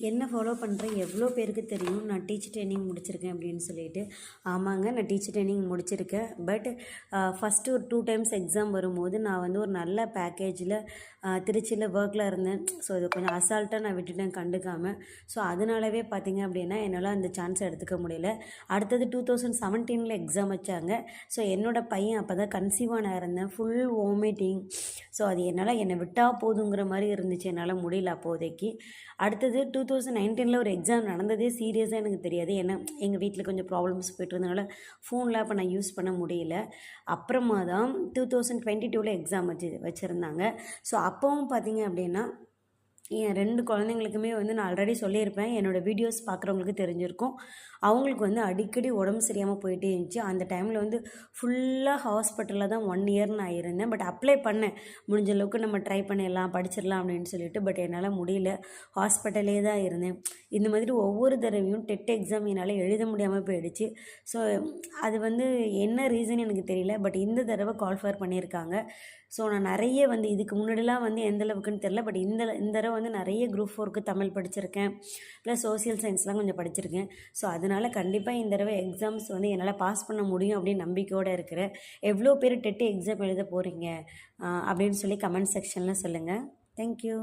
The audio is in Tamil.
என்ன ஃபாலோ பண்ணுறேன் எவ்வளோ பேருக்கு தெரியும் நான் டீச்சர் ட்ரைனிங் முடிச்சிருக்கேன் அப்படின்னு சொல்லிட்டு. ஆமாங்க, நான் டீச்சர் ட்ரைனிங் முடிச்சிருக்கேன். பட் ஃபஸ்ட்டு ஒரு 2 டைம்ஸ் எக்ஸாம் வரும்போது நான் வந்து ஒரு நல்ல பேக்கேஜில் திருச்சியில் ஒர்க்கில் இருந்தேன். ஸோ இது கொஞ்சம் அசால்ட்டாக நான் விட்டுட்டேன் கண்டுக்காமல். ஸோ அதனாலவே பார்த்திங்க அப்படின்னா என்னால் அந்த சான்ஸை எடுத்துக்க முடியல. அடுத்தது 2017 எக்ஸாம் வச்சாங்க. ஸோ என்னோடய பையன் அப்போ தான் கன்சீவாக நான் இருந்தேன். Full vomiting. ஸோ அது என்னால் என்னை விட்டால் போதுங்கிற மாதிரி இருந்துச்சு. என்னால் முடியல அப்போதைக்கு. அடுத்தது 2019 ஒரு எக்ஸாம் நடந்ததே சீரியஸாக எனக்கு தெரியாது. ஏன்னா எங்கள் வீட்டில் கொஞ்சம் ப்ராப்ளம்ஸ் போய்ட்டு இருந்தனால ஃபோனில் அப்போ நான் யூஸ் பண்ண முடியல. அப்புறமா தான் 2022 எக்ஸாம் வச்சுருந்தாங்க. ஸோ அப்போவும் பார்த்திங்க அப்படின்னா என் 2 குழந்தைங்களுக்குமே வந்து நான் ஆல்ரெடி சொல்லியிருப்பேன். என்னோடய வீடியோஸ் பார்க்குறவங்களுக்கு தெரிஞ்சிருக்கும். அவங்களுக்கு வந்து அடிக்கடி உடம்பு சரியாமல் போயிட்டே இருந்துச்சு. அந்த டைமில் வந்து ஃபுல்லாக ஹாஸ்பிட்டலில் தான் 1 இயர் நான் இருந்தேன். பட் அப்ளை பண்ணேன், முடிஞ்ச அளவுக்கு நம்ம ட்ரை பண்ணிடலாம், படிச்சிடலாம் அப்படின்னு சொல்லிட்டு. பட் என்னால் முடியல, ஹாஸ்பிட்டலே தான் இருந்தேன். இந்த மாதிரி ஒவ்வொரு தடவையும் டெட் எக்ஸாம் என்னால் எழுத முடியாமல் போயிடுச்சு. ஸோ அது வந்து என்ன ரீசன் எனக்கு தெரியல. பட் இந்த தடவை கால்ஃபர் பண்ணியிருக்காங்க. ஸோ நான் நிறைய வந்து இதுக்கு முன்னாடிலாம் வந்து எந்த அளவுக்குன்னு தெரில. பட் இந்த தடவை வந்து நிறைய குரூப் 4க்கு தமிழ் படிச்சிருக்கேன், ப்ளஸ் சோசியல் சயின்ஸ்லாம் கொஞ்சம் படிச்சிருக்கேன். ஸோ அதனால் கண்டிப்பாக இந்த தடவை எக்ஸாம்ஸ் வந்து என்னால் பாஸ் பண்ண முடியும் அப்படின்னு நம்பிக்கையோடு இருக்கிறேன். எவ்வளோ பேர் டெட்டு எக்ஸாம் எழுத போகிறீங்க அப்படின்னு சொல்லி கமெண்ட் செக்ஷனில் சொல்லுங்கள். தேங்க்யூ.